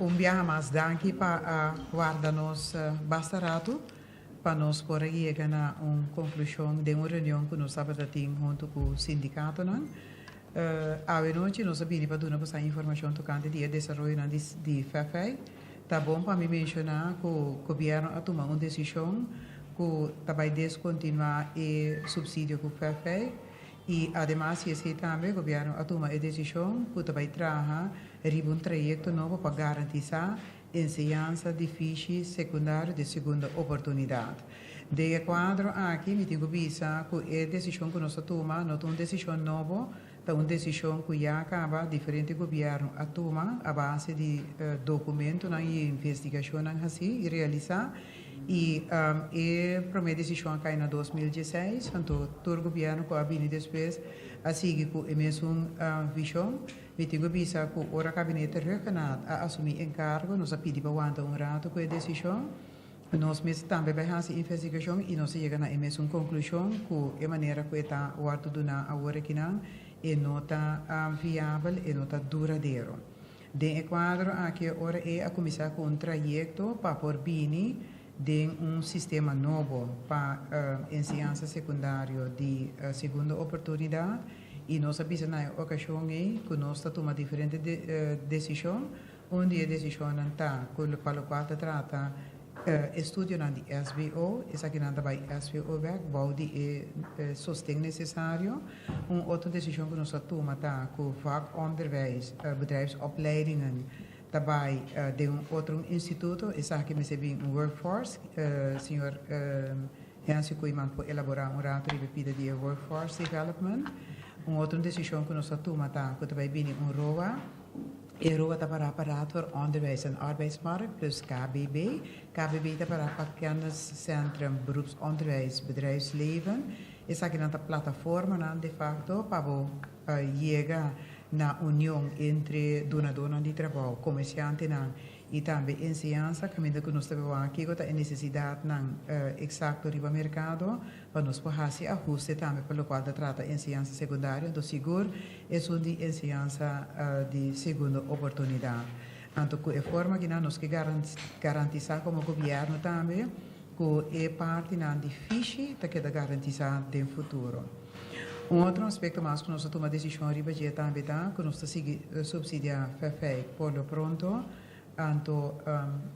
um viaje mais daqui para guardar-nos bastarato para nós poder chegar a uma conclusão de uma reunião que nós estamos tendo junto com o sindicato. A noite nós sabemos para dar essa informação tocante de desenvolvimento de FEFEI. Tá bom para me mencionar que o governo a tomar uma decisão que vai descontinuar o subsídio com o FEFEI. E, además, esse também o governo a tomar a decisão que vai trazer um projeto novo para garantir ensinança de fiche secundário de segunda oportunidade. De quadro aqui, me tenho visto que a decisão que nós tomamos não é uma decisão nova, é uma decisão que já acaba diferente governo a tomar a base de documentos e investigação assim e realizar. E a primeira decisão cai em 2016, então todo o governo que vem depois a seguir com a mesma visão. Me tenho visto que o gabinete reconhece a assumir encargo, nós pedimos para um rato com a decisão. Nós mesmos também fazemos investigação e nós chegamos a mesma conclusão que a maneira que está o ato de agora que não está viável e não está duradouro. De quadro aqui agora é a começar com um projeto para por bem de um sistema novo para ensinança secundária de segunda oportunidade e nós sabemos na ocasião que nós tomamos diferentes decisões, onde a decisão está para o qual trata estudio de SBO, essa que nada vai SBO werk, bouw die sostén necessário. Outra decisão que nós tomamos está com vakonderwijs, bedrijfsopleidingen, daarbij de outro instituto, essa que me serve workforce, senhor Hansi Koeman para elaborar rato de bebida de workforce development. Outra decisão que nós tomamos está com daarbij binnen ROA. ROA está para aparaat onderwijs en arbeidsmarkt, plus KBB. KBB está para kenniscentrum, beroepsonderwijs, bedrijfsleven. Essa aqui é a plataforma, de facto, para chegar na união entre dona de trabalho, comerciante e também ensinança, que nós temos aqui, que a necessidade exata do mercado, para nós fazer ajuste também, pelo qual trata ensinança secundária, do seguro, é de ensinança de segunda oportunidade. Então, é forma que nós que garantizar como governo também, que é parte difícil de garantizar no futuro. Outro aspecto mais que nós tomamos decisão de também que nós subsidiar FEFEI por lo pronto. Então,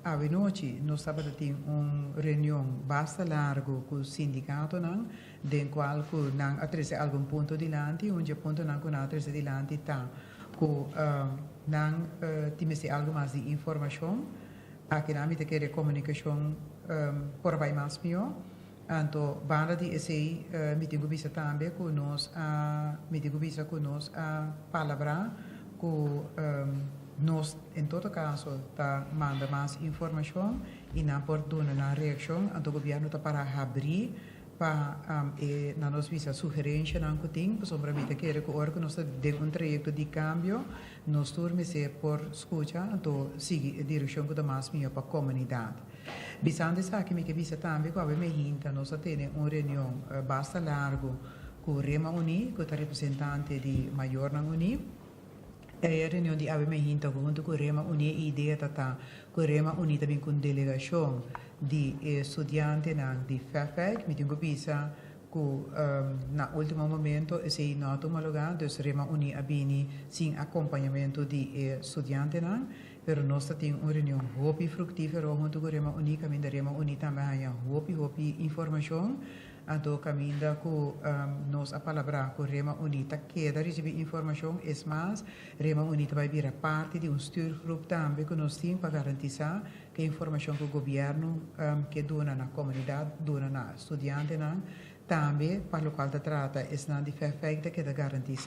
a noite nós estamos tendo uma reunião bastante larga com o sindicato, de qual nós atrás algum ponto de lante, onde ponto nós atrás de lante está, que nós temos algo mais de informação, aqui nós temos comunicação por vai mais melhor. Então, banda de esse me tenho visto também que nós a palavra que nós, em todo caso, tá manda mais informação e na portuna na reação, então o governo está para abrir para na nossa visa sugerência não que tem, sobre a que era que agora que nós temos um projeto de cambio, nós turmos por escuta, então sigue a direção que dá mais melhor para a comunidade. Bisando isso aqui me que visa também, quando me hinta, nós temos uma reunião bastante larga com o Rema Uni, que é o representante de maior na Uni. A reunião de ABM Hinta junto com o Rema Uni, a ideia está com o Rema Uni também com delegação de estudantes de FEFEC, me tenho pensado que no último momento esse não toma lugar, então o Rema Uni abini sem acompanhamento de estudantes, mas nós temos uma reunião muito fructífera junto com o Rema Uni, caminho da Rema Uni também há muito informação. Então, caminho que nós a palavra com Rema Unita queda receber informação, é mais, Rema Unita vai vir a parte de um stuurgroep também que nós temos para garantir que a informação que o governo que dona na comunidade, dona na estudante, também, para o qual trata, é de perfeita que da garantir.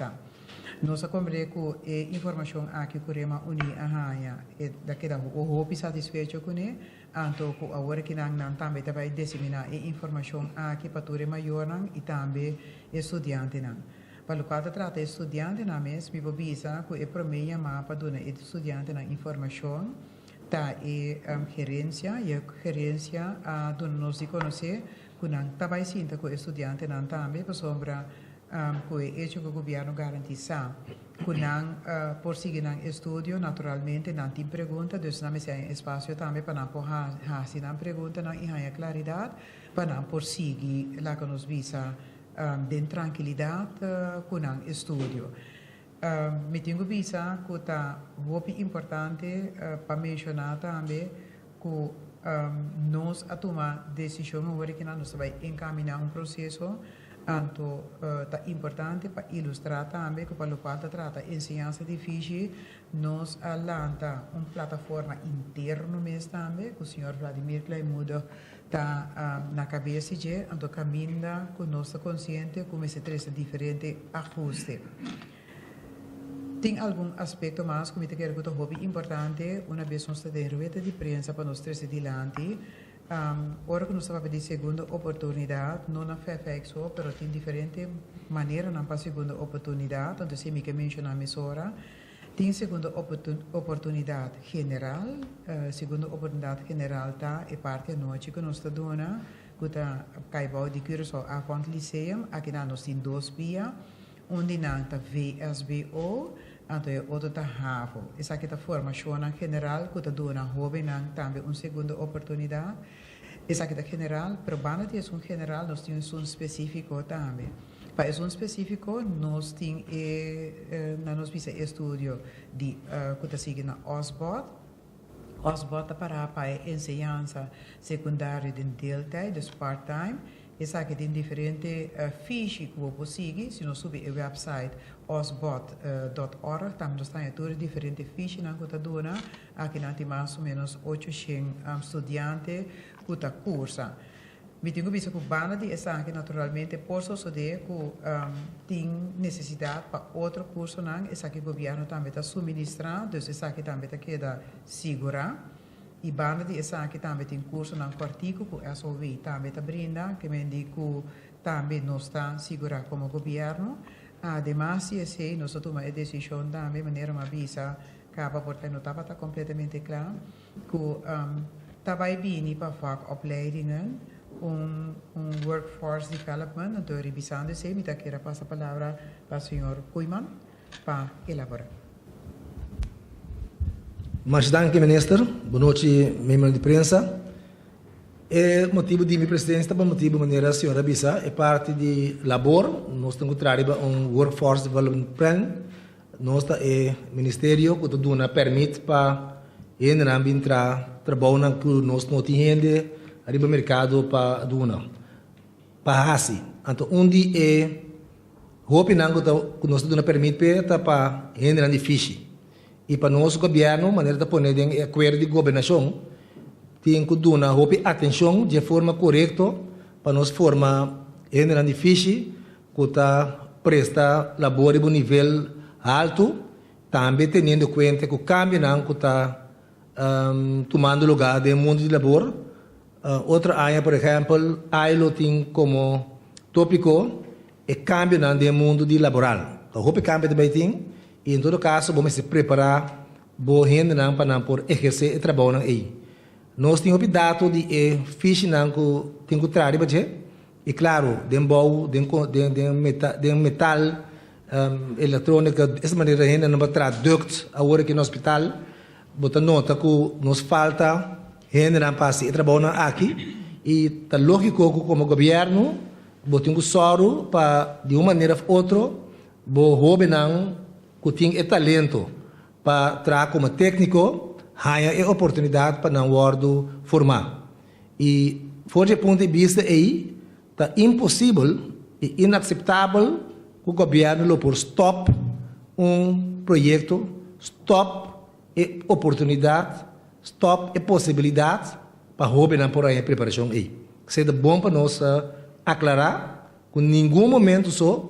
Nós compreendemos que a informação aqui que o Rema Unita arranha, é daquela o hope satisfeito com ele, então, agora que nós também vai disseminar a informação aqui para o maior e também estudante. Para o qual trata estudante, mesmo, me avisa que é primeiro mapa para o estudante na informação, tá a gerência, e a gerência a nós conhecer que nós também sinta que o estudante também, sobre que hecho que o governo garantiza que não por seguir no estudo naturalmente não tem pergunta, dus não tem espaço também para não fazer não pergunta não e há claridade para não por seguir lá que nos visa de tranquilidade com o estudo. Me tenho visa que está muito importante para mencionar também que nós a tomar decisão agora que nós vai encaminhar processo. Então, é importante para ilustrar também que para o qual trata ensinança difícil, nós lança uma plataforma interna mesmo também, que o senhor Vladimir Klaimudo está na cabeça de, então caminha com nossa consciente como se trata diferente ajuste. Tem algum aspecto mais que me quero que é importante, uma vez nós temos rueta de prensa para nós trazer adiante. Ora que nós estamos de segunda oportunidade, não na FEFEXO, mas tem diferente maneira para segunda oportunidade, então se me que mencionar a emissora, tem segunda oportunidade general, segunda oportunidade general tá é parte da noite que nós estamos dando, que está caibau de curso a quanto liceum, aqui nós temos 2 dias, onde nós VSBO, então é outro da HAVO. Essa aqui é a formação general que está dando a jovem também uma segunda oportunidade. Essa aqui é general, pero banda é um general, nós temos um específico também. Para esse específico, nós temos nós estudo de que está seguindo na OSBOT. OSBOT para a ensinança secundária de deeltijd, dus part-time. Essa aqui tem diferente fiches que você seguir. Se nós subir o website osbot.org, também está tudo diferente fiches que está dando. Aqui nós temos mais ou menos 800 estudantes que está cursa. Me tenho visto que o banda de essa aqui naturalmente posso saber que tem necessidade para outro curso não. Essa aqui o governo também está suministrando, então essa aqui também está queda segura. E banda de essa aqui também tem curso na Cortico, que a SOV também está brindando, que me indica também não está segura como governo. Además, se esse nós tomamos a decisão também, de maneira uma visa, acaba porque não estava completamente claro, que estava bem para fazer opleidingen, workforce development, então revisando se, me dá que passa a palavra para o senhor Koeman, para elaborar. Mas danke, minister. Boa noite, membro de prensa. O motivo de minha presidência, para motivo de maneira a senhora Bisa, é parte de labor. Nós temos que trabalhar Workforce Development Plan. Nós é ministério que dá permite para entrar trabalhar que nós não temos arriba mercado para doar. Para assim, então onde é opinando que nós dá permite para entrar difícil. E para nosso governo, maneira de pôr em acordo de governação, tem que dar atenção de forma correta para nós formar em difícil, que está presta labor de nível alto, também tendo em conta que o cambio que está tomando lugar no mundo de labor. Outra área, por exemplo, aí tem como tópico o cambio no mundo de laboral. Então, o cambio também tem. E, em todo caso, vamos se preparar para por exercer o trabalho aí. Nós temos dados de ficha que tem que trabalhar, e claro, de metal eletrônico, dessa maneira ainda não vai traduct agora aqui no hospital, botar nota que nos falta ainda não passa o trabalho aqui, e está lógico que como governo, botar um soro para de uma maneira ou outra, que tem talento para trabalhar como técnico, há a oportunidade para não wordo formar. E, por esse ponto de vista, aí, está impossível e inaceitável que o governo por stop projeto, stop a oportunidade, stop a possibilidade para o por aí a preparação aí. Seria bom para nós aclarar que em nenhum momento só,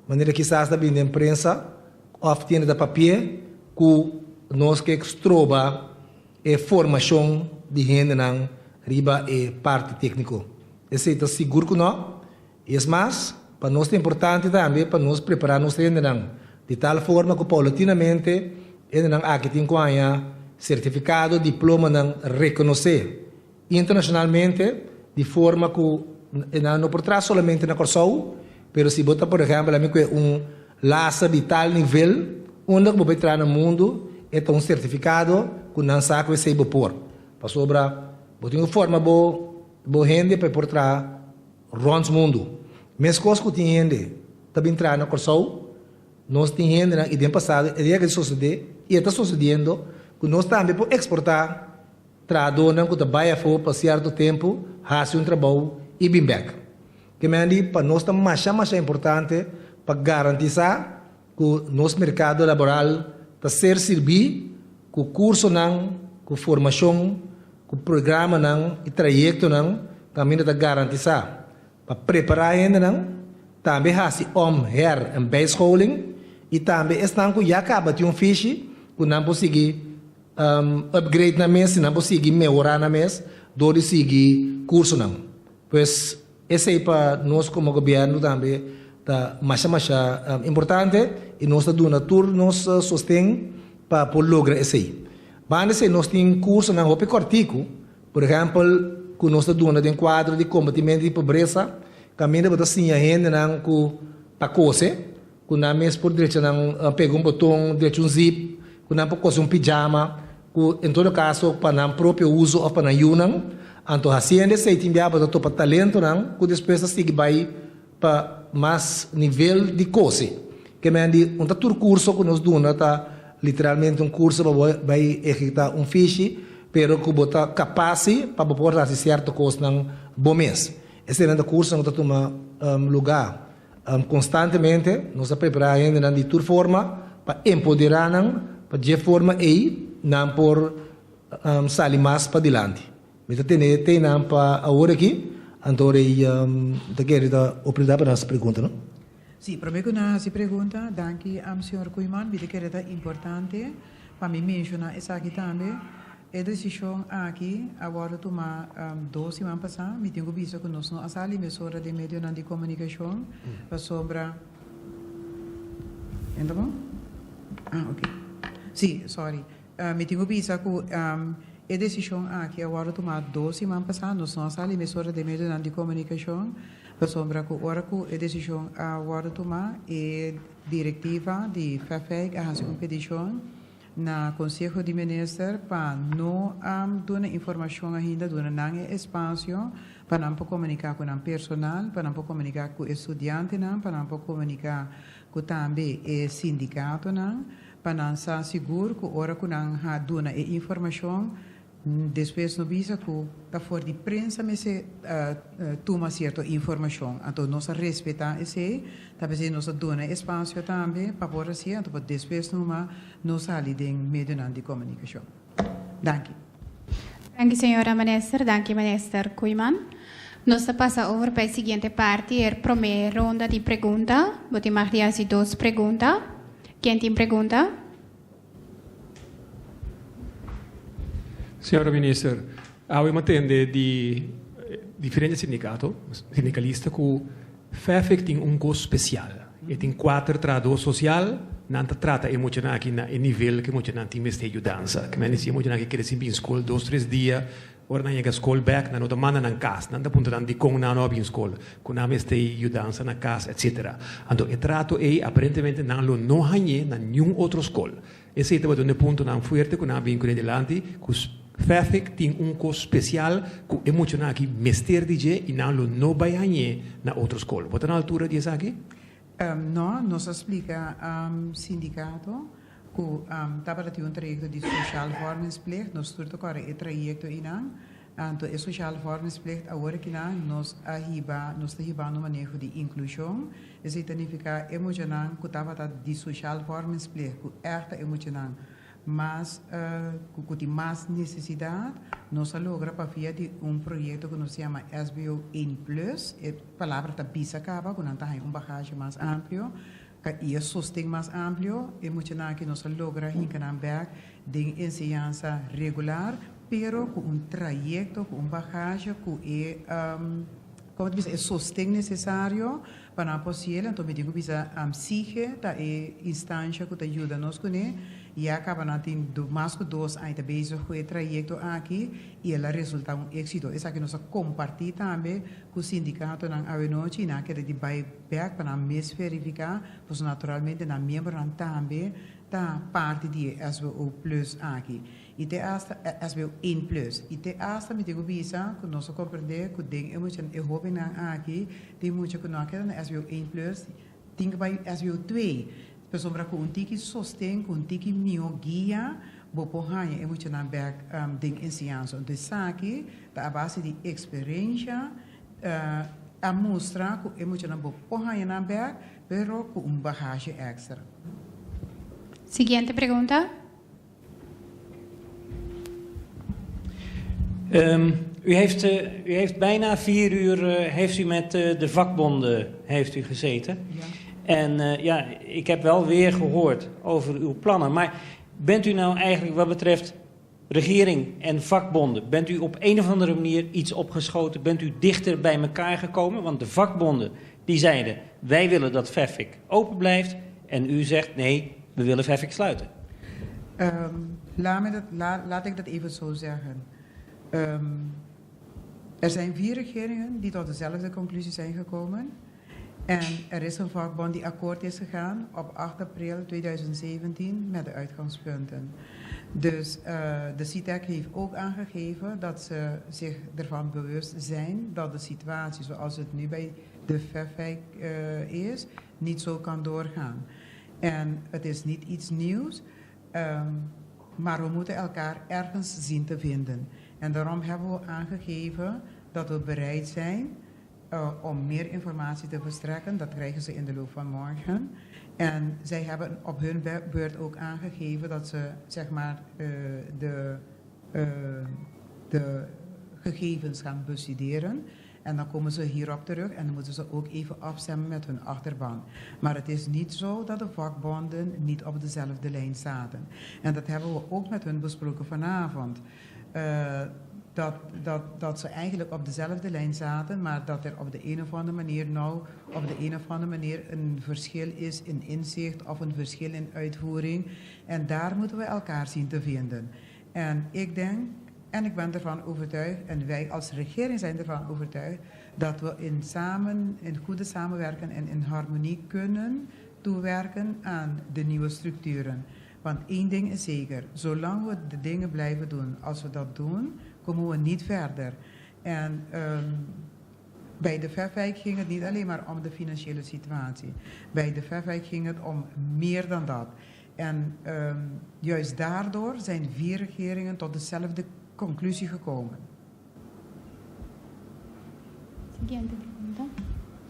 maneira que está vindo a imprensa, obtendo da papel que nós que trova a formação de gente na riba e parte técnico. Esse é seguro que não. E mais, para nós é importante também para nós preparar nos de tal forma que paulatinamente aqui tem certificado, diploma reconhecer internacionalmente de forma que não por trás somente na Corsou, pero se botar, por exemplo, laça de tal nível, onde você vai entrar no mundo, é um certificado que não sabe que você vai pôr. Para sobra, você tem uma forma boa rende para portar rons mundo. Mesmo coisa que tem rende, também entrar na corção, nós temos rende e tem passado, e é que suceder, e está sucedendo, que nós também podemos exportar, traduzir que trabalha para certo tempo, fazer um trabalho e bem back. Que me para nós é mais importante para garantizar que o nosso mercado laboral está ser servido com curso com formação, com programa e trajeto também está garantizar para preparar ainda também fazer hair and bijscholing e também estão que já acaba de fiche que não conseguir upgrade na mesa, não conseguir melhorar na mesa, do de seguir curso Pois esse aí para nós como governo também tá mais importante e nós está dando nos sostém para lograr esse aí. Mas nós temos curso na roupa cortico, por exemplo, que nós está dando em quadro de combatimento de pobreza, caminho para assim a gente com tacose, que na mesa por direito pega botão, direito zip, que não pode um pijama, que em todo caso para não próprio uso ou para não yunang, então assim se tem para topa talento que depois sigue vai para mais nível de coisa. Que me andi todo curso que nós damos tá literalmente curso para vai executar fiche, pero que bota capaz para poder fazer certa coisa bom mês. Esse é o curso que toma lugar constantemente, nós preparamos ainda de toda forma para empoderar para de forma aí não por sair mais para diante. Mas tem para agora aqui, então eu quero oportunidade para essa pergunta, não? Sim, para mim essa pergunta, danke ao senhor Koeman, eu quero importante para me mencionar essa aqui também. A decisão aqui, agora tomar 2 semanas passadas, me tenho visto que nós não assali emissora de meio de comunicação sobre... Entendeu? Ok. Sim, sorry. Me tenho visto que a decisão aqui, agora tomar 2 semanas passadas, nós não assali emissora de meio de comunicação sobre a decisão agora tomar a diretiva de FAFEC, a competição, na Conselho de Ministros para não dar informação ainda, dar espaço para não comunicar com o personal, para não comunicar com o estudante, para não comunicar com também o sindicato, para não estar seguro que a hora que não dar informação, depois não visa que está fora de prensa, mas toma certa informação. Então, nós respeitamos isso, talvez nós damos espaço também para poder ser, então, depois não sair de meio de comunicação. Danke. Danke, senhora minister. Danke, minister Koeman. Nós passamos over para a seguinte parte, a primeira ronda de perguntas. Vou fazer 2 perguntas. Quem tem pergunta? Senhora Ministra, abbiamo attende di differenti sindicalisti che FAFEC tem costo especial. E tem 4 tradutores social, não trata emocional aqui no nível que emocional tem mais de ajudança. Que menos emocional que quer sempre em escola 2-3 dias, ora não chega a escola back, não demanda na casa, não dá ponto de como não é em escola, com a mais de ajudança na casa, etc. Então, o trato é aparentemente não há na nenhuma outra escola. Esse é o ponto não forte que não vem com adelante, que FAFEC tem custo especial que emocional que mestre de e não vai na outra escola. Você na altura disso aqui? Não, nós explica sindicato que estava a ter trajecto de social vormensplicht, nós estamos agora o trajecto então o social vormensplicht agora que nós arriba no manejo de inclusão, isso significa emocional que estava de social vormensplicht, que é emocional. Mas que tem mais necessidade, nós logramos para via de projeto que se chama SBO In Plus, a palavra está bisa acaba, que não tem bagagem mais amplo, e sostém mais amplo, é muito que nós logramos em Canamberg de ensinança regular, pero com trajeto, com bagagem, que é como diz, é sostém necessário para possível, então me digo bisa sige da instância que ajuda nós com e acaba na tem mais que 2 anos bezig com o trajecto aqui e ela resulta êxito. Isso aqui nós compartilhamos também com o sindicato na Avenochi, na que de buyback para mes verificar, pois naturalmente na membro também da parte de SBO Plus aqui. E te asta SBO 1 Plus. E te asta me digo bisa que nós compreender que tem emoção e hobby na aqui, tem muito que nós queremos na SBO 1 Plus, tem que vai SBO 2. Pessoa com tiki sostém, com tiki mio guia, boporranha é muito na back de ensinança. Então, aqui, da base de experiência, a mostrar que é muito na boporranha na back, pero com bagagem extra. Siguiente pregunta. U heeft bijna 4 uur heeft u met de vakbonden heeft u gezeten. Ja. En ik heb wel weer gehoord over uw plannen. Maar bent u nou eigenlijk wat betreft regering en vakbonden, bent u op een of andere manier iets opgeschoten? Bent u dichter bij elkaar gekomen? Want de vakbonden die zeiden, wij willen dat VEFIC open blijft. En u zegt, nee, we willen VEFIC sluiten. Laat ik dat even zo zeggen. Er zijn 4 regeringen die tot dezelfde conclusie zijn gekomen. En er is een vakbond die akkoord is gegaan op 8 april 2017 met de uitgangspunten. Dus de CITEC heeft ook aangegeven dat ze zich ervan bewust zijn dat de situatie zoals het nu bij de VEFIC is, niet zo kan doorgaan. En het is niet iets nieuws, maar we moeten elkaar ergens zien te vinden. En daarom hebben we aangegeven dat we bereid zijn om meer informatie te verstrekken. Dat krijgen ze in de loop van morgen. En zij hebben op hun beurt ook aangegeven dat ze zeg maar, de gegevens gaan bestuderen. En dan komen ze hierop terug en dan moeten ze ook even afstemmen met hun achterban. Maar het is niet zo dat de vakbonden niet op dezelfde lijn zaten. En dat hebben we ook met hun besproken vanavond. Dat ze eigenlijk op dezelfde lijn zaten, maar dat er op de een of andere manier een verschil is in inzicht of een verschil in uitvoering. En daar moeten we elkaar zien te vinden. En ik denk, en ik ben ervan overtuigd, en wij als regering zijn ervan overtuigd, dat we in goede samenwerking en in harmonie kunnen toewerken aan de nieuwe structuren. Want één ding is zeker, zolang we de dingen blijven doen, als we dat doen, komen we niet verder. En bij de VEFIC ging het niet alleen maar om de financiële situatie. Bij de VEFIC ging het om meer dan dat. En juist daardoor zijn 4 regeringen tot dezelfde conclusie gekomen. Siguiente pregunta.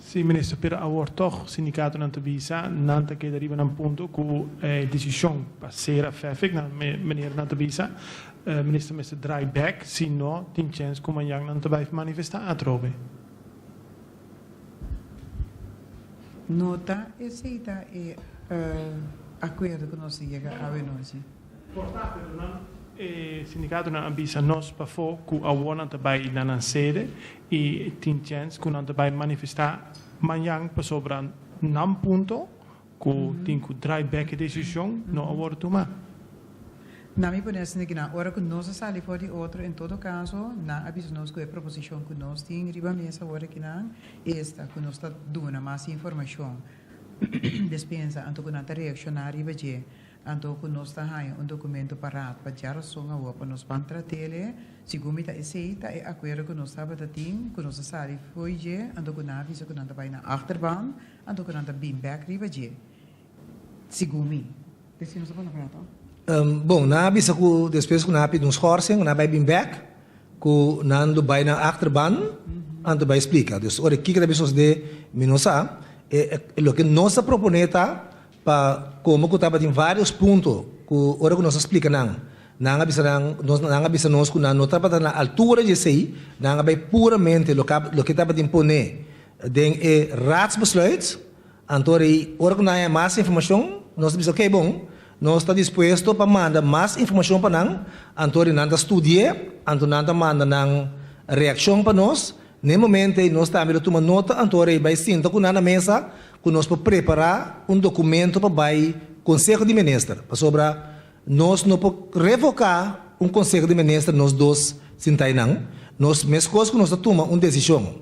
Sì, Ministro, per avoir toch sindicato non Visa, nanta che arriva a un punto con decisione passera FEFIC, meneer Visa, Minister Mr. Draai back, se no, tin chance come yang non te manifestare a trove. Nota esta e acordo que nós chega a Venosi. Portanto, sindicato non Visa nos pafo cu awona te bij na sede e tin chance ku non te bij manifestare manjang pa sobran nam punto ku tin ku draai back decisione no award toma. Na mi parece que na hora que nós sali for de outro, em todo caso, na aviso nós que a proposição que nós tem riba mesa hora que na esta que nós está dando mais informação. Despensa anto que na reaccionar riba je, anto que nós está aí documento parado para já songa o para nós pantra tele, segundo a aceita é acordo que nós estava da tim, que nós sali foi je, anto que na aviso que na vai na achterban, anto que na bim back riba je. Segundo, descemos para prato. Bom, na bisa ku despes ku napi dun schorsing, na bij bin back, ku nan do bij na achterban, anto bij explica. Dus ora kika da bisos de minosa, lo que nossa proponeta pa como ku taba em vários pontos, ku ora ku nossa explica nang. Nanga bisa nos ku na nota pa na altura de sei, nanga bij puramente lo que taba impone den raadsbesluit, antori ora ku na mais informação, nós bisa okay bom. Nós estamos dispostos para mandar mais informação para nós, antori nanda estudie, anto nanda manda nang reação para nós, No momento, nós também tomamos nota, então, vai sentar com na mesa, que nós para preparar documento para o Conselho de Ministros, sobre nós não podemos revocar Conselho de Ministros, nós dois, sentai não. Nós, mesmo coisa que nós tomamos decisão,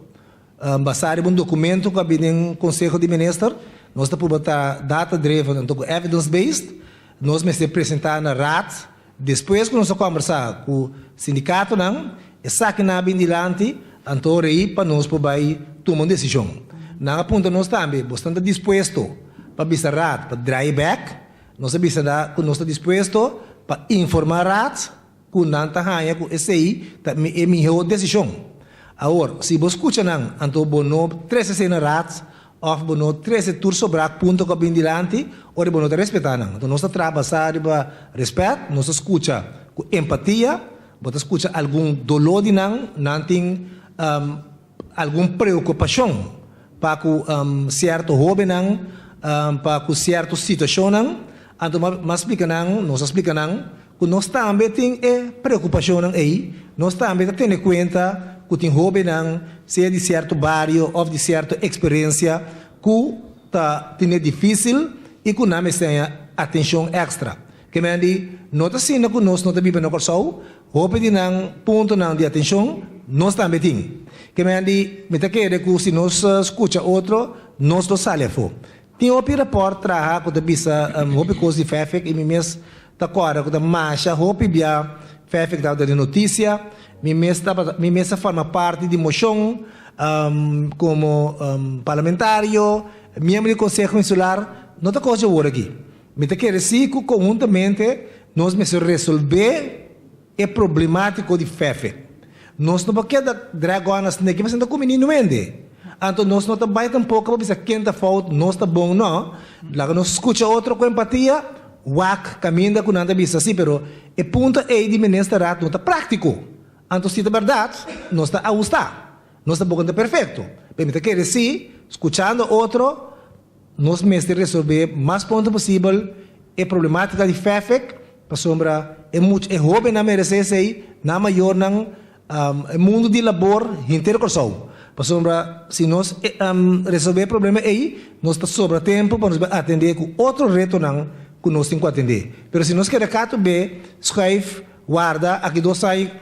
baseado em documento que vai no Conselho de Ministros, nós estamos botar data-driven, então, evidence-based, nós vamos apresentar na RAT, depois que nós conversar com o sindicato, essa que na bindilante, então, para nós poder tomar uma decisão. Na ponta nós também, bastante disposto para visitar RAT, para drive back, nós estamos disposto para informar RAT, com nanta hanha, com esse aí, é a melhor decisão. Agora, se você escuta, então, bono 13 cenas RAT, ou bono 13 tours sobre ponto que vem diante, ou bono te respeitar. Então, nós trabalhamos para respeito, nós escuta com empatia, nós escuta algum dolor de não tem alguma preocupação para com certo hobby, para com certa situação, então, nós explicamos, que nós também temos preocupação aí, nós também temos em conta que tem hobby, se é de certo bairro ou de certa experiência, que é difícil e que não tem atenção extra. Que me diz, não está sendo que nós não vivemos no coração, hobby de ponto de atenção, nós também temos. Que me diz, me está querendo que se nós escuta outro, nós não saímos. Tem um repórter trabalhar com a bisa, hobby coisa de FEFEC, e me mesmo está agora com a marcha, hobby via FEFEC da notícia, me mesmo forma parte de moção, como parlamentário, membro do Conselho Insular, não está coisa agora aqui. Me está querendo que conjuntamente nós vamos resolver o problemático de FEFEC. Nós não podemos dragonas aqui, mas não como menino vende. Então, nós não estamos tampouco para ver quem está falta, nós está bom, não. Lá nós escuta outro com empatia, caminha com nada bisa assim, pero o ponto é de ministrar não está prático. Então, se é verdade, nós está a ajustar. Nós está bom perfeito. Permita que sim, escutando outro, nós vamos resolver o mais pronto possível a problemática de FEFEC, para sombra, é hobby na merece aí, na maior no mundo de labor inteiro coração. Para sombra, se nós resolver o problema aí, nós está sobra tempo para nos atender com outro reto que nós temos que atender. Mas se nós queremos cato B, escreve, guarda, aqui nós sai,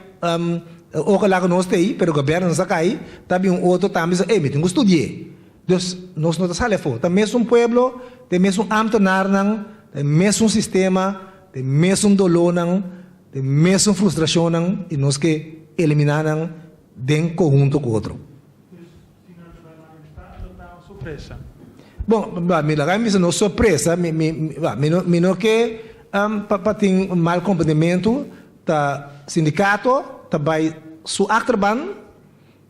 o que lá que nós temos, mas o governo não sai, também outro também diz, me tenho que estudar. Então, nós não estamos fora. Tem mesmo pueblo, tem mesmo amtenar, tem mesmo sistema, tem mesmo dolor, tem mesmo frustração, e nós que eliminar de conjunto com o outro. Surpresa. Bom, me lagai me não surpresa, me não que para ter mal comportamento, tá sindicato, tá vai su achterban,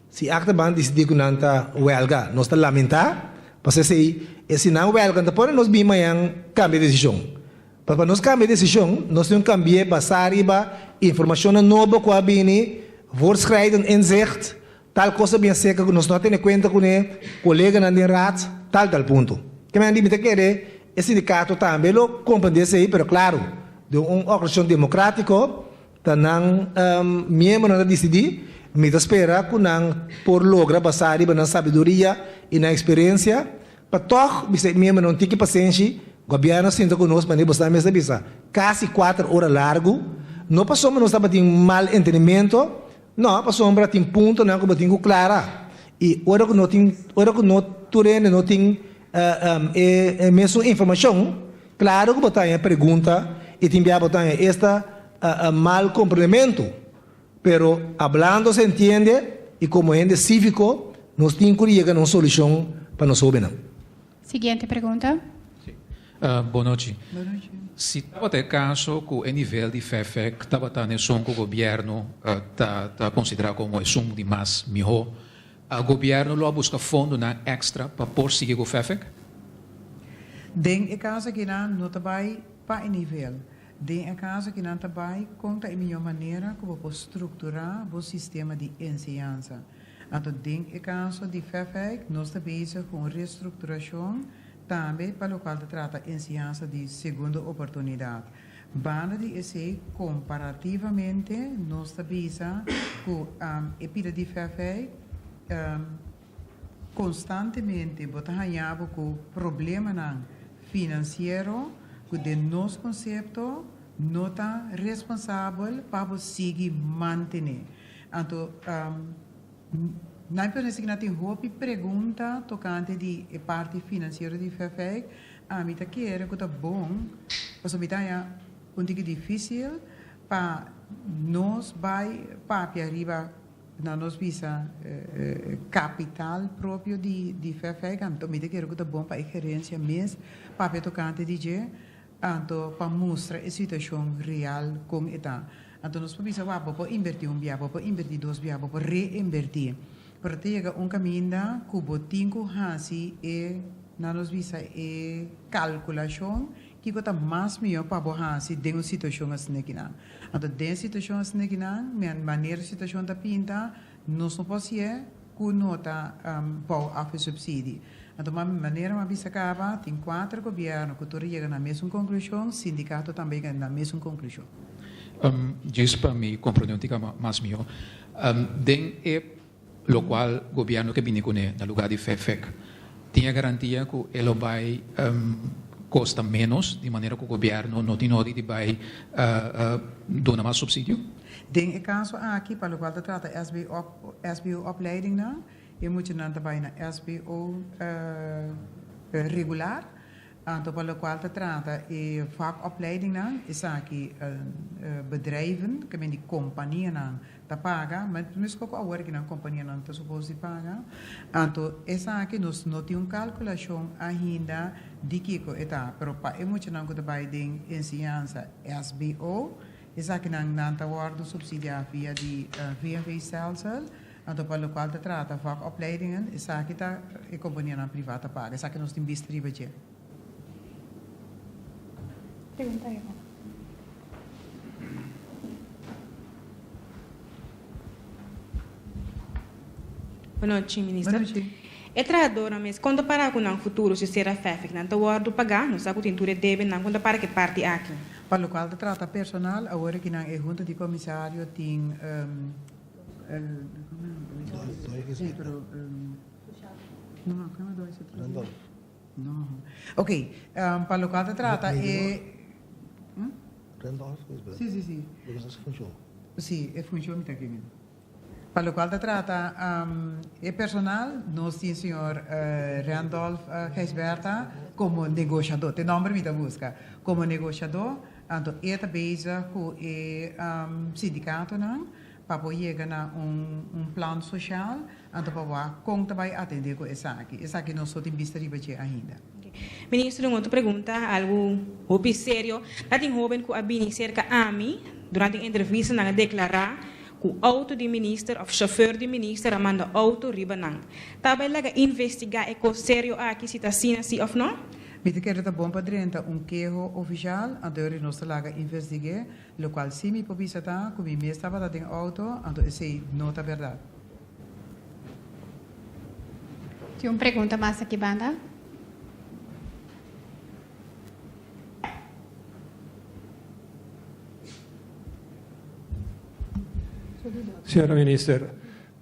se achterban decidir que não tá huelga, nós tá lamentar, porque se não huelga, depois nós bima yang cambia de decisão. Para nós cambiar de decisão, nós temos que cambiar basar iba informação nova com a bini, voorschrijden inzicht, tal coisa bem seca que nós não temos em conta com o colega na raad, tal ponto. Que me diz que o sindicato também lo compreende isso aí, mas claro, de uma organização democrática, tá não membro não decidir, me espera que não por logra basar iba na sabedoria e na experiência, para todos os membros não tem paciência. O governo senta conosco, mas nós estamos bisa quase 4 horas largo. Não passou, mas nós estamos tendo mal entendimento. Não, passou para ter ponto, não como tenho clara. E hora que não tem, não tem mesmo informação, claro que botar a pergunta e tem que botar esta mal compreendimento. Pero hablando se entende e como ente cívico, nós temos que chegar a uma solução para nós jovens. Siguiente pergunta. Boa noite. Se estava ter caso que o nível de FEFEC estava tendo som que o governo está considerado como um som de mais melhor, o governo lo busca fundo extra para prosseguir o FEFEC? Den caso que não está bem para o nível. Den caso que não está bem, conta a melhor maneira como vou estruturar o sistema de ensinança. Então, den caso de FEFEC, nós estamos bezig com reestruturação também para o qual trata ensinança de segunda oportunidade. Banda de esse, comparativamente, nós estamos com a epida de FEFEC, constantemente botando com problema financeiro, que de nos concepto não está responsável para seguir manter. Então, não podemos seguir na roupa pergunta tocante de parte financeira de FEFEC, a mim tá quero que tá bom, mas a mim tá um pouco difícil para nós vai para arriba na nos visa capital próprio de FEFEC, então me quero que tá bom para a gerência mesmo para tocante de então para mostrar a situação real com eta. Então nós podemos para invertir biabo, para invertir biabo, para reinvertir. Para ter caminho que botinho hasi e na nos visa calculação que está mais melhor para hasi de uma situação assim que não. Então de situação assim que não, maneira situação da pinta, nós não podemos que nota para a subsídio. Então, de maneira uma vez acaba, tem 4 governos que todos chegam na mesma conclusão, sindicato também chega na mesma conclusão. Diz para mim, compreender mais melhor. Lo qual o governo que vem com ele, no lugar de FEFEC, tinha garantia que ele vai custa menos, de maneira que o governo não tem de vai dar mais subsídio? Tem caso aqui, para o qual trata SBO opleiding, je moet je dan daarbij naar SBO regular. Aantal para o qual trata e vakopleiding is aqui bedrijven, que men die companhia ta paga, mas mesmo que a work na companhia não está suposto pagar. Então essa aqui nós não tem calculação ainda de que está, pero para muito não que daarbij ding ensinança SBO, is aqui não tá guardo subsidiar via de VNV-stelsel. Então, para o qual trata vakopleidingen, is aqui tá a companhia não privada paga, is aqui nós temos distribuir. Pergunta aí. Boa noite, ministra. Boa noite. É trabalhadora, mas quando para com o futuro, se será FEFEC, não está o pagar, não sabe que tem deve, não quando para que parte aqui. Para o qual trata personal, agora que não é junta de comissário tem não. Ok, para o qual trata é Randolph, Sim. funciona. Sim, funciona aqui. Para o qual trata é personal, nós temos o senhor Randolph Geisberta como negociador, tem nome me busca, como negociador, então ele está bezig com o sindicato, para poder chegar a plano social, então para como vai atender com essa aqui. Essa aqui nós só temos visto ainda. Ministro, uma outra pergunta, algo muito sério. Lá tem jovem que abini cerca a mim, durante a entrevista, não declarar que o auto de ministro, ou chauffeur de ministro, manda auto riba não. Tá bem lá investigar é coisa sério aqui, se está assim ou não? Me quero tá bom para dentro queijo oficial, então nós lá investigar, o qual se me pode estar, como me estava dando auto, então esse não é verdade. Tem uma pergunta mais aqui, banda? Senhora Ministra,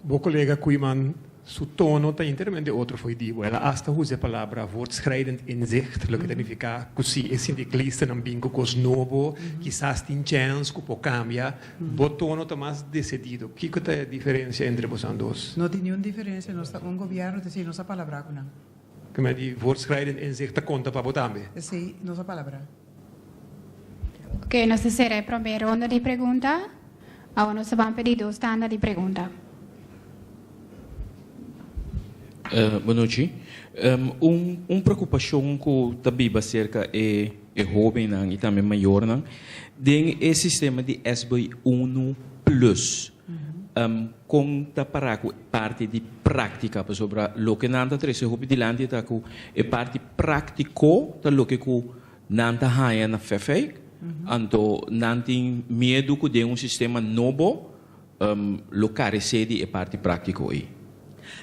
o colega Kuiman, su tono está inteiramente outro foi dito. Ela hasta usa a palavra voortschrijdend inzicht, lo que significa que é sindicalista não bingo cos novo, quizás tem chance que pode cambiar, o tono está mais decidido. Que é a diferença entre vocês dois? Não tem nenhuma diferença, nós governo tem nossa palavra com não. Como é de voortschrijdend inzicht conta para botar também? Sim, nossa palavra. Ok, nós será a primeira ronda de pergunta. Agora nós vamos pedir 2 tandas de pergunta. Boa noite. Preocupação que também acerca é jovem e também maior, tem o sistema de SB1 Plus. Conta para a parte de prática, sobre o que não está trazendo de lá, é parte prático do que não está na FEFEC. Então, não tem medo que de sistema novo, lo carecede é parte prática aí.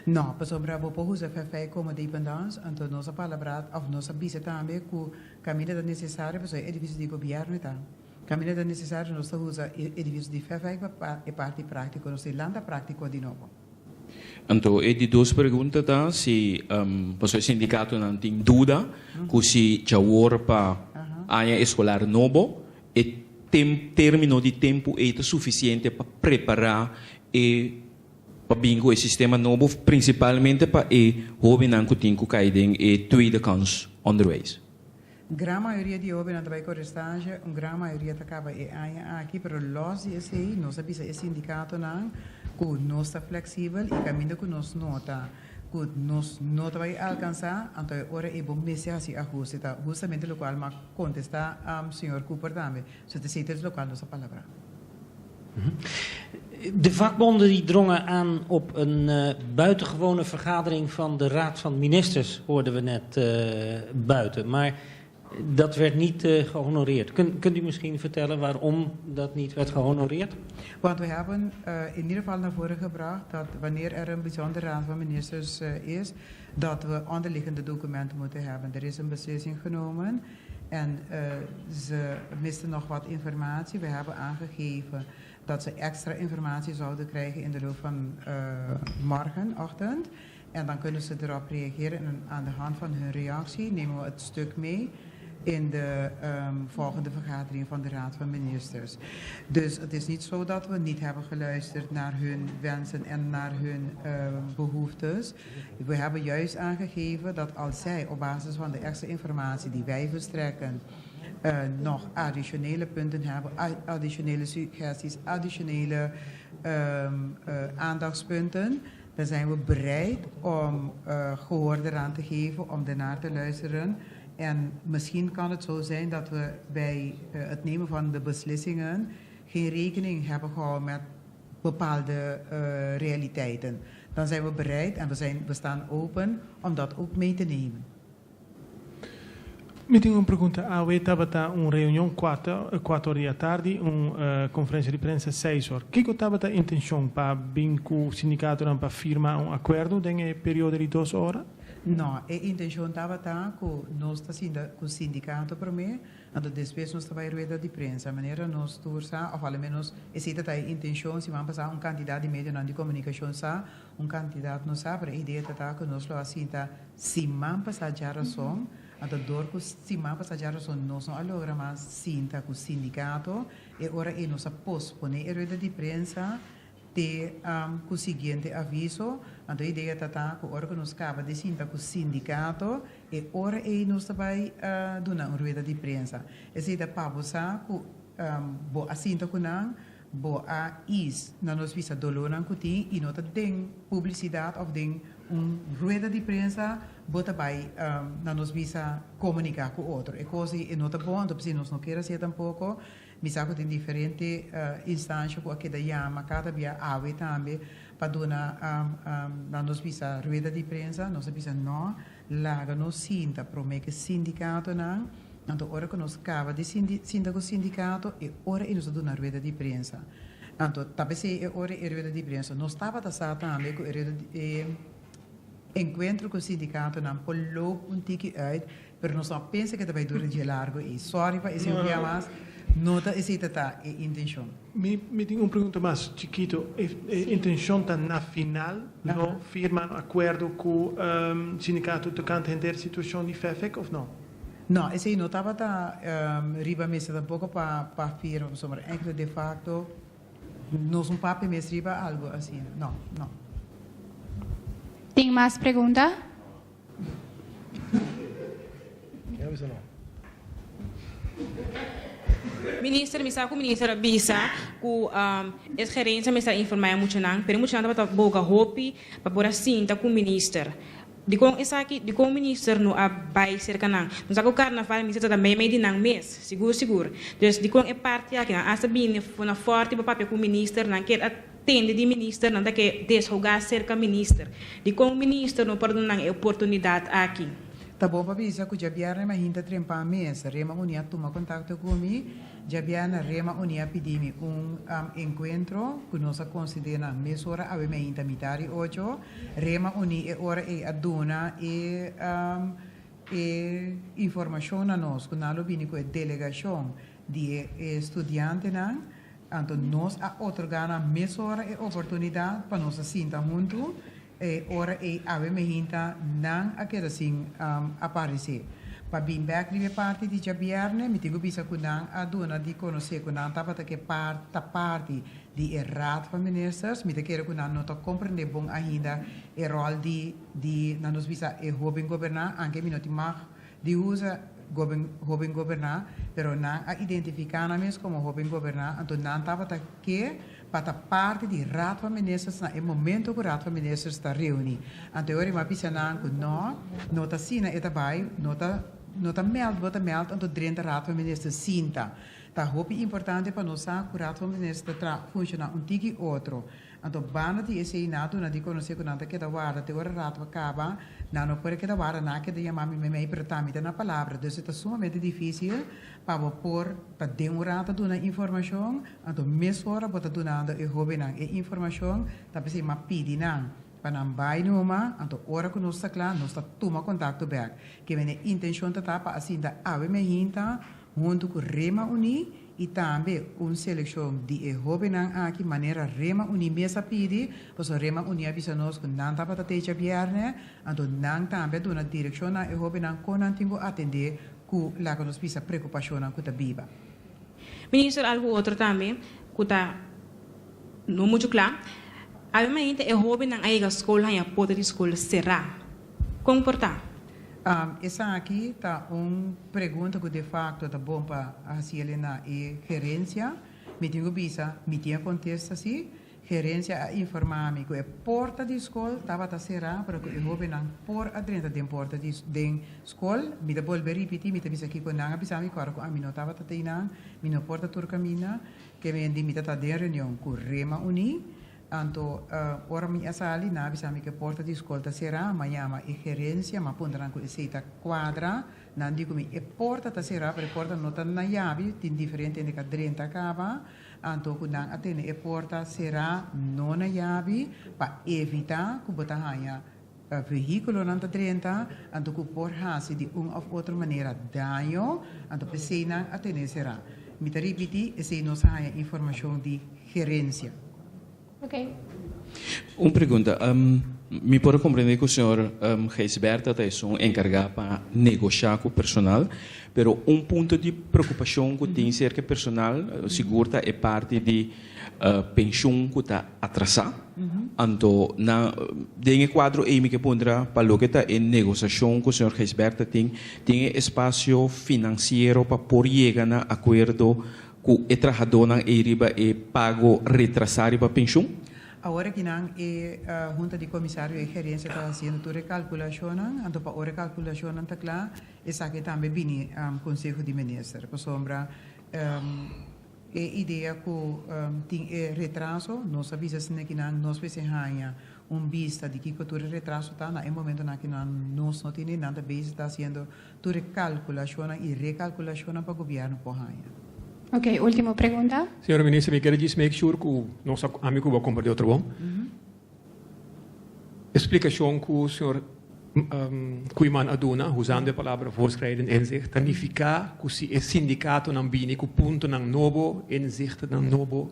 Não, para sobre a usa FEFEC como dependência, então nossa palavra, ou nossa visa também, que o caminho é necessário para o edifício de governo, tá? Caminho é necessário, nós usa edifício de FEFEC é parte prática, nós landa prática de novo. Então, e de duas perguntas, tá? Se o sindicato não tem dúvida, que se já para a área escolar novo, e término de tempo é suficiente para preparar e para bingo o sistema novo, principalmente para o jovem que tem que cair em tweede kans onderwijs. Gran maioria de jovens trabalha com restante, gran maioria acaba aqui, pero los ISI, nós sabemos esse sindicato não, que nós está flexível e caminho que nós nota, que nós não vai alcançar, então agora é bom mexer assim ajuste, tá? Justamente o qual mas contestar senhor Cooper também, so te ziet het lokaal nossa palavra. De vakbonden die drongen aan op een buitengewone vergadering van de Raad van Ministers, hoorden we net buiten. Maar dat werd niet gehonoreerd. Kunt u misschien vertellen waarom dat niet werd gehonoreerd? Want we hebben in ieder geval naar voren gebracht dat wanneer er een bijzondere Raad van Ministers is, dat we onderliggende documenten moeten hebben. Er is een beslissing genomen en ze misten nog wat informatie. We hebben aangegeven dat ze extra informatie zouden krijgen in de loop van morgenochtend. En dan kunnen ze erop reageren en aan de hand van hun reactie nemen we het stuk mee in de volgende vergadering van de Raad van Ministers. Dus het is niet zo dat we niet hebben geluisterd naar hun wensen en naar hun behoeftes. We hebben juist aangegeven dat als zij op basis van de extra informatie die wij verstrekken nog additionele punten hebben, additionele suggesties, additionele aandachtspunten, dan zijn we bereid om gehoor eraan te geven, om ernaar te luisteren. En misschien kan het zo zijn dat we bij het nemen van de beslissingen geen rekening hebben gehouden met bepaalde realiteiten. Dan zijn we bereid en we staan open om dat ook mee te nemen. Mi tengo una pregunta. Avete una riunione 4 ore tardi, una conferenza di prensa 6 ore. Che avete intenzione per vincu sindicato per firmare un accordo nel periodo di 2 ore? No, e intenzione estava com nós com o sindicato para mim, então depois nós vai rueda de prensa, maneira nós tursa, ou pelo menos esse tá intenção se vamos passar candidato de meio de comunicação sa, candidato não sabe a ideia tá que nós lo assim tá se man passar já razão, então dor que se man passar já razão nós não alogra mais sinta com o sindicato e ora e nós pospone a rueda de prensa de com o seguinte aviso, então a ideia está que agora nós acaba de sentar com o sindicato e ora nós vai dar uma rueda de prensa. Essa é para você que bo assinta com não, bo a is na nós visa dolor não que e não tem publicidade ou tem rueda de prensa, bo também na nós visa comunicar com outro. E coisa é não tá bom, então se nós não queremos ser tampouco. Mi sa que tem diferente instâncias que aqui da Yama, cada dia ave também para dar nos visa rueda de prensa, nós visa não, lá nos sinta promete que sindicato não, então hora que nós acaba de sinta com o sindicato e hora nós dá uma rueda de prensa, então talvez se hora rueda de prensa, nós estava da também com encontro com o sindicato não por logo tiki uit, pero nós não pensa que vai durar de largo e sorry para esse dia mais. Nota essa tá a intenção. Me tenho uma pergunta mais chiquito. A intenção está na final, não firmar um acordo com o sindicato tocante a ter situação de FEFEC ou não? Não, esse aí não estava riba mesa tampouco para firmar, mas é de facto não são papel mesa riba algo assim. Não. Tem mais pergunta? Minister, misa ku minister bisa ku es gerência misa informar muito não, pero muito não tá boca hopi para por assim tá com minister. De com essa aqui, de com minister no abai cerca não. Nós agora carnaval minister também meio de não mês, seguro. Dus de com é parte aqui, a sabine foi na forte para papel com minister não quer atende de minister não da que desrogar cerca minister. De com minister no perdão não é oportunidade aqui. Tá bom, papi, isso que já vieram mas ainda trempa mesa, rema unia toma contato comigo, já vieram rema unia pedir encontro que nós consideramos mês hora a me ainda mitari 8, rema unia hora e aduna e informação a nós, que nós vimos com a delegação de estudiantes Então, nós otorgamos a mesma oportunidade para nós sentar juntos e ora e ave me hinta não aquela assim aparecer. Para bem back de parte de jabierne, me digo bisa kunang aduna de conhecer kunang tapata que parte de errado para ministers, me te quero kunang nota compreender bom ainda o rol de na nos bisa e jovem governar, anche me noti mag de usa jovem governar, pero não a identificar na mesmo como jovem governar, então não estava que para parte de rato para ministros na momento que o rato para ministros está reunido. Então eu me pensa não que não tá sina eta vai nota meld então 30 rato para ministros sinta. Tá hope importante para nós que o rato para ministros funciona tiki outro. Então bana de esse inato na de conhecer que nada que da guarda te ora rato acaba não pode que da guarda na que de chamar me importante na palavra, então é sumamente difícil para pôr para demorar de uma informação, então mesmo hora para donando e jovem e informação, tá para se mapidi não para não vai numa, então hora que nós está nós está toma contato back, que vem a intenção tá para assim da ave me hinta junto com Rema Uni e também uma seleção de jovens aqui maneira Rema Uni mesa pidi, pois Rema Uni avisa nós que não tá para ter jabiarne, então não também dona direção na jovens com não tingo atender com lá que nós pisa preocupação com a biba. Ministro, algo outro também, que está não muito claro. A minha gente é jovem na escola e a porta de escola será comportar. Essa aqui está uma pergunta que de facto está bom para a Helena e gerência. Me tenho bisa, me tinha contesta assim, gerência informar-me que a porta de escola estava a será para que o jovem não por adentro da porta de escola. Me devo repetir, me bisa aqui com nanga bisa me claro que a mim não estava a ter nang, me não porta turca mina, que me indi me tá de reunião com Rema Uni. Então, ora minha sala na bisa me que porta de escola será amanhã e gerência, mas ponderam com esse quadra, não digo me e porta será para porta não tá na chave, tem diferente de cada 30 acaba, então quando atende e porta será não na chave para evitar que botar hanha veículo não tá 30, então que por hasi de uma ou outra maneira dano, então precisa atender será. Me te repetir, esse não sai informação de gerência. Ok. Uma pergunta. Me pode compreender que o senhor Geisberta é encarregado para negociar com o personal, mas ponto de preocupação que tem cerca personal, segura é parte de pensão que está atrasada. Então, dentro do quadro que pondrá para o que está em negociação que o senhor Geisberta tem espaço financeiro para por chegar a acordo que o trabalhador não é pago retrasado para a pensão? Agora que não é a junta de comissário e gerência está fazendo toda a calculação, então para a calculação está claro, essa aqui também vem conselho de ministro, por sombra a ideia que tem retraso, nós avisamos que nós precisamos vista de que todo retraso está no momento que nós não temos nada base está fazendo toda a calculação e recalculação para o governo por aí. Ok, última pergunta. Senhora Ministra, me quero dizer, make sure que o nosso amigo vai compreender outro bom. Explicação que o senhor Kuiman aduna, usando a palavra voorschrijdend inzicht, significa que se o sindicato não bine, que o ponto não novo, inzicht não novo,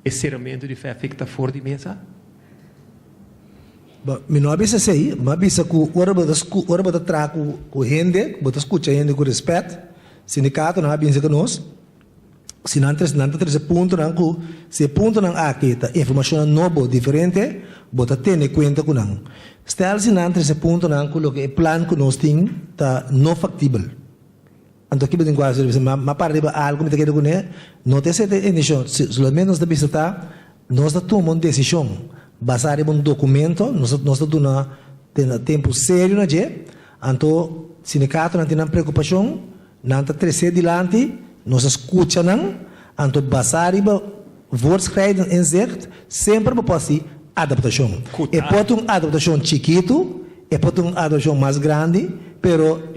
encerramento de fé fica fora de mesa? Mi não avisa sei, mas avisa que ora bota trago com gente, bota escuta gente com respeito, sindicato não avisa que nós. Se não tem ponto não que se ponto não aqui tá informação novo diferente bota ter em conta com não estar se não tem ponto não que o que plano que nós tem tá não factível então aqui bem quase mas para algo me quero com não tem certa intenção pelo menos da vista nós tá tomando decisão baseado em documento nós tá dando tempo sério na je então sindicato não tem preocupação não tá crescer adiante nós escutamos, então basariba, voorschrijdend inzicht, sempre pode adaptação. E pode uma adaptação chiquito, e pode uma adaptação mais grande, pero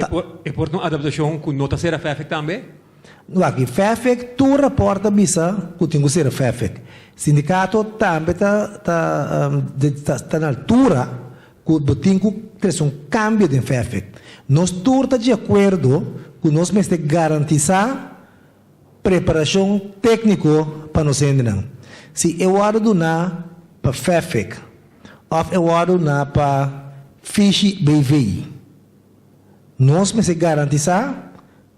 e pode uma adaptação que não está sendo perfeita também? Não, aqui perfeito, tu reporta bisa que tem que ser perfeito. Sindicato também está na altura que tem que ter um cambio de perfeito. Nós todos de acordo que nós temos que garantizar preparação técnica para nós ainda. Se eu guardo na para FEFEC, ou eu guardo na para FISH BV, nós me garantizar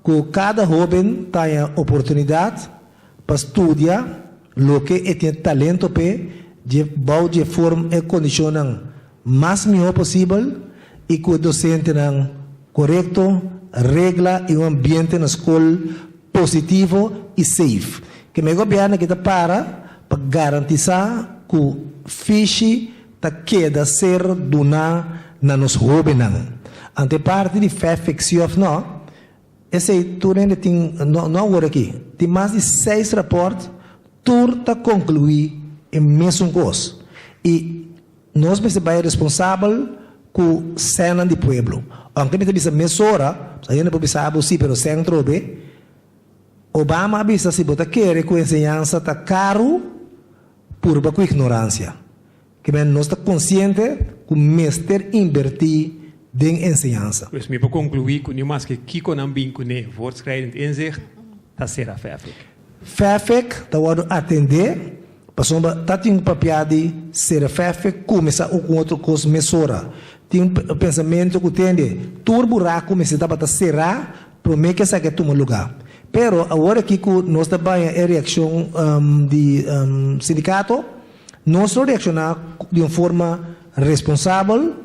que cada jovem tenha oportunidade para estudar o que tem talento de forma e condição mais melhor possível e que o docente não correto, regla e um ambiente na escola positivo e safe. Que o governo que para garantizar que o FISH queda ser donado na nos jovens. Ante parte de FEFEC, não, esse tour ainda tem, não agora aqui, tem mais de 6 raportes, tour está concluído em mesmo curso. E nós somos responsáveis com cena de pueblo. Aunque não tem mesura, a gente pode saber sim, pero centro B, Obama avisa se você quer que a ensinança está caro por com ignorância. Que nós estamos conscientes que o mestre invertir em ensinança. Pues me para concluir, que mais que Kiko não bem com ele, voortschrijdend inzicht, dat is a FEFEC. FEFEC está atender, passou tá tem papel de ser FEFEC começar com outro curso mesura. Tem pensamento que tem de turbo buraco começar a serrar para mim que sabe que toma lugar. Pero agora que nós trabalhamos a reação de sindicato, nós reaccionar de uma forma responsável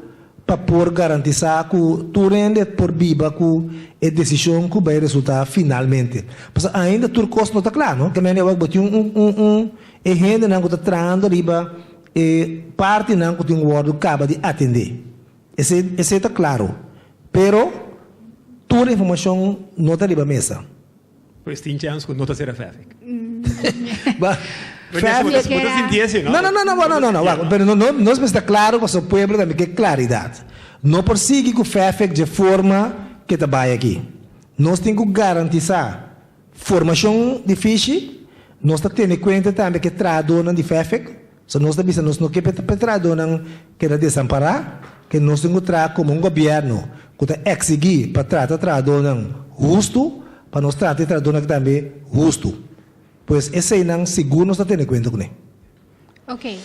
para por garantizar que tu rende por viva que a decisão que vai resultar finalmente. Mas ainda tudo custo não está claro, não? Que me vai botar e rende não está trazendo riba e parte não que tem um guarda acaba de atender. Esse está claro. Pero toda a informação não está riba mesa. Pues tem chance que não está ser a FEFEC. Não. Pero nós está claro para o povo também que claridade. Não persegue que o FEFEC de forma que trabalha aqui. Nós temos que garantizar formação de FISH. Nós temos em conta também que traduzem de FEFEC. So nós também não queremos traduzir que desamparar, que nós temos que tratar como um governo que está exigir para tratar traduzir justo, para nós tratar traduzir também justo. Pues esse aí não seguro nós temos em conta com ele. Ok.